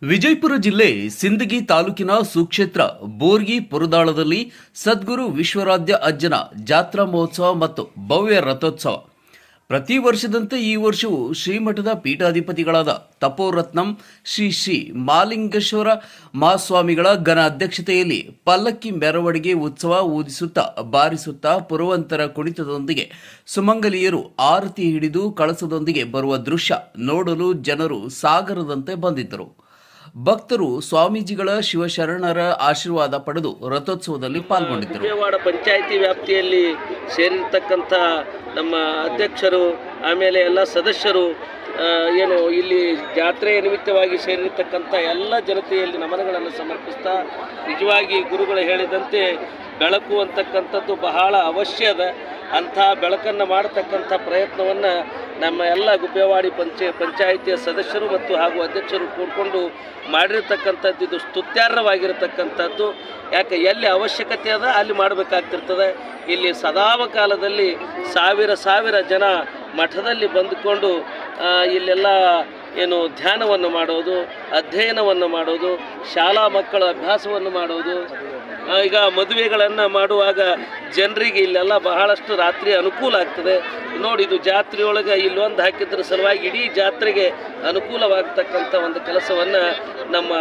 ವಿಜಯಪುರ ಜಿಲ್ಲೆ ಸಿಂದಗಿ ತಾಲೂಕಿನ ಸುಕ್ಷೇತ್ರ ಬೋರ್ಗಿ ಪುರದಾಳದಲ್ಲಿ ಸದ್ಗುರು ವಿಶ್ವರಾಧ್ಯ ಅಜ್ಜನ ಜಾತ್ರಾ ಮಹೋತ್ಸವ ಮತ್ತು ಭವ್ಯ ರಥೋತ್ಸವ. ಪ್ರತಿ ವರ್ಷದಂತೆ ಈ ವರ್ಷವೂ ಶ್ರೀಮಠದ ಪೀಠಾಧಿಪತಿಗಳಾದ ತಪೋರತ್ನಂ ಶ್ರೀ ಶ್ರೀ ಮಾಲಿಂಗೇಶ್ವರ ಮಹಾಸ್ವಾಮಿಗಳ ಘನ ಅಧ್ಯಕ್ಷತೆಯಲ್ಲಿ ಪಲ್ಲಕ್ಕಿ ಮೆರವಣಿಗೆ ಉತ್ಸವ ಊದಿಸುತ್ತಾ ಬಾರಿಸುತ್ತಾ ಪುರವಂತರ ಕುಣಿತದೊಂದಿಗೆ ಸುಮಂಗಲಿಯರು ಆರತಿ ಹಿಡಿದು ಕಳಸದೊಂದಿಗೆ ಬರುವ ದೃಶ್ಯ ನೋಡಲು ಜನರು ಸಾಗರದಂತೆ ಬಂದಿದ್ದರು. ಭಕ್ತರು ಸ್ವಾಮೀಜಿಗಳ ಶಿವಶರಣರ ಆಶೀರ್ವಾದ ಪಡೆದು ರಥೋತ್ಸವದಲ್ಲಿ ಪಾಲ್ಗೊಂಡಿದ್ದರು. ವಿಜಯವಾಡ ಪಂಚಾಯಿತಿ ವ್ಯಾಪ್ತಿಯಲ್ಲಿ ಸೇರಿರ್ತಕ್ಕಂಥ ನಮ್ಮ ಅಧ್ಯಕ್ಷರು ಆಮೇಲೆ ಎಲ್ಲ ಸದಸ್ಯರು ಏನು ಇಲ್ಲಿ ಜಾತ್ರೆಯ ನಿಮಿತ್ತವಾಗಿ ಸೇರಿರ್ತಕ್ಕಂಥ ಎಲ್ಲ ಜನತೆಯಲ್ಲಿ ನಮನಗಳನ್ನು ಸಮರ್ಪಿಸ್ತಾ ನಿಜವಾಗಿ ಗುರುಗಳು ಹೇಳಿದಂತೆ ಬೆಳಕು ಅಂತಕ್ಕಂಥದ್ದು ಬಹಳ ಅವಶ್ಯದ. ಅಂಥ ಬೆಳಕನ್ನು ಮಾಡತಕ್ಕಂಥ ಪ್ರಯತ್ನವನ್ನು ನಮ್ಮ ಎಲ್ಲ ಗುಬ್ಬೇವಾಡಿ ಪಂಚಾಯಿತಿಯ ಸದಸ್ಯರು ಮತ್ತು ಹಾಗೂ ಅಧ್ಯಕ್ಷರು ಕೂಡಿಕೊಂಡು ಮಾಡಿರ್ತಕ್ಕಂಥದ್ದು ಇದು ಸ್ತುತ್ಯಾರ್ಹವಾಗಿರತಕ್ಕಂಥದ್ದು. ಯಾಕೆ ಎಲ್ಲಿ ಅವಶ್ಯಕತೆ ಅದ ಅಲ್ಲಿ ಮಾಡಬೇಕಾಗ್ತಿರ್ತದೆ. ಇಲ್ಲಿ ಸದಾವಕಾಲದಲ್ಲಿ ಸಾವಿರ ಜನ ಮಠದಲ್ಲಿ ಬಂದುಕೊಂಡು ಇಲ್ಲೆಲ್ಲ ಏನು ಧ್ಯಾನವನ್ನು ಮಾಡೋದು, ಅಧ್ಯಯನವನ್ನು ಮಾಡೋದು, ಶಾಲಾ ಮಕ್ಕಳ ಅಭ್ಯಾಸವನ್ನು ಮಾಡೋದು, ಈಗ ಮದುವೆಗಳನ್ನು ಮಾಡುವಾಗ ಜನರಿಗೆ ಇಲ್ಲೆಲ್ಲ ಬಹಳಷ್ಟು ರಾತ್ರಿ ಅನುಕೂಲ ಆಗ್ತದೆ. ನೋಡಿ, ಇದು ಜಾತ್ರೆಯೊಳಗೆ ಇಲ್ಲೊಂದು ಹಾಕಿದ್ರ ಸಲುವಾಗಿ ಇಡೀ ಜಾತ್ರೆಗೆ ಅನುಕೂಲವಾಗ್ತಕ್ಕಂಥ ಒಂದು ಕೆಲಸವನ್ನು ನಮ್ಮ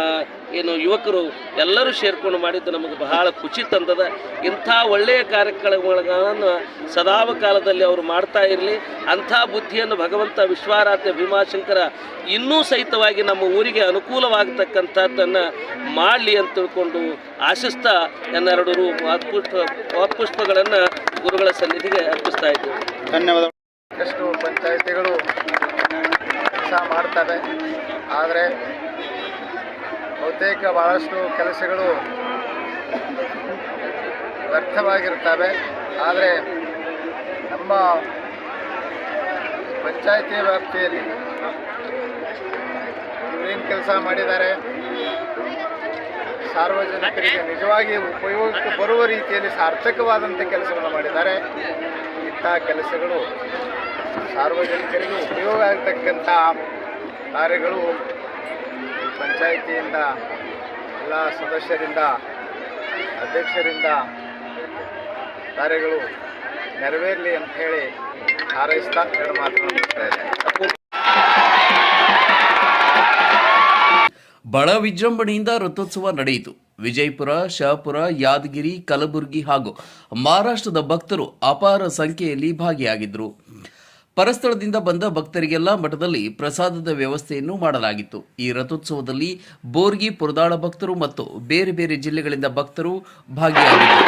ಏನು ಯುವಕರು ಎಲ್ಲರೂ ಸೇರ್ಕೊಂಡು ಮಾಡಿದ್ದು ನಮಗೆ ಬಹಳ ಖುಷಿ ತಂದದ. ಇಂಥ ಒಳ್ಳೆಯ ಕಾರ್ಯಕ್ರಮಗಳನ್ನು ಸದಾವಕಾಲದಲ್ಲಿ ಅವರು ಮಾಡ್ತಾ ಇರಲಿ. ಅಂಥ ಬುದ್ಧಿಯನ್ನು ಭಗವಂತ ವಿಶ್ವಾರಾಧ್ಯ ಭೀಮಾಶಂಕರ ಇನ್ನೂ ಸಹಿತವಾಗಿ ನಮ್ಮ ಊರಿಗೆ ಅನುಕೂಲವಾಗತಕ್ಕಂಥದ್ದನ್ನು ಮಾಡಲಿ ಅಂತ ತಿಳ್ಕೊಂಡು ಆಶಿಸ್ತಾ ಎನ್ನೆರಡು ಪುಷ್ಪಗಳನ್ನು ಗುರುಗಳ ಸನ್ನಿಧಿಗೆ ಅರ್ಪಿಸ್ತಾ ಇದ್ದೇವೆ. ಧನ್ಯವಾದ. ಎಷ್ಟು ಪಂಚಾಯಿತಿಗಳು ಕೆಲಸ ಮಾಡ್ತಾರೆ, ಆದರೆ ಬಹುತೇಕ ಭಾಳಷ್ಟು ಕೆಲಸಗಳು ವ್ಯರ್ಥವಾಗಿರ್ತವೆ. ಆದರೆ ನಮ್ಮ ಪಂಚಾಯಿತಿ ವ್ಯಾಪ್ತಿಯಲ್ಲಿ ಇವರೇನು ಕೆಲಸ ಮಾಡಿದ್ದಾರೆ, ಸಾರ್ವಜನಿಕರಿಗೆ ನಿಜವಾಗಿ ಉಪಯೋಗಕ್ಕೆ ಬರುವ ರೀತಿಯಲ್ಲಿ ಸಾರ್ಥಕವಾದಂಥ ಕೆಲಸವನ್ನು ಮಾಡಿದ್ದಾರೆ. ಇಂಥ ಕೆಲಸಗಳು ಸಾರ್ವಜನಿಕರಿಗೆ ಉಪಯೋಗ ಆಗತಕ್ಕಂಥ ಕಾರ್ಯಗಳು ಪಂಚಾಯಿತಿಯಿಂದ ಎಲ್ಲ ಸದಸ್ಯರಿಂದ ಅಧ್ಯಕ್ಷರಿಂದ ಕಾರ್ಯಗಳು ನೆರವೇರಲಿ ಅಂತ ಹೇಳಿ ಹಾರೈಸ್ತಾ ಎರಡು ಮಾತನ್ನು ಮುಗಿಸ್ತಾ ಇದ್ದಾರೆ. ಬಹಳ ವಿಜೃಂಭಣೆಯಿಂದ ರಥೋತ್ಸವ ನಡೆಯಿತು. ವಿಜಯಪುರ, ಶಹಾಪುರ, ಯಾದಗಿರಿ, ಕಲಬುರಗಿ ಹಾಗೂ ಮಹಾರಾಷ್ಟ್ರದ ಭಕ್ತರು ಅಪಾರ ಸಂಖ್ಯೆಯಲ್ಲಿ ಭಾಗಿಯಾಗಿದ್ದರು. ಪರಸ್ಥಳದಿಂದ ಬಂದ ಭಕ್ತರಿಗೆಲ್ಲ ಮಠದಲ್ಲಿ ಪ್ರಸಾದದ ವ್ಯವಸ್ಥೆಯನ್ನು ಮಾಡಲಾಗಿತ್ತು. ಈ ರಥೋತ್ಸವದಲ್ಲಿ ಬೋರ್ಗಿ ಪುರದಾಳ ಭಕ್ತರು ಮತ್ತು ಬೇರೆ ಬೇರೆ ಜಿಲ್ಲೆಗಳಿಂದ ಭಕ್ತರು ಭಾಗಿಯಾಗಿದ್ದರು.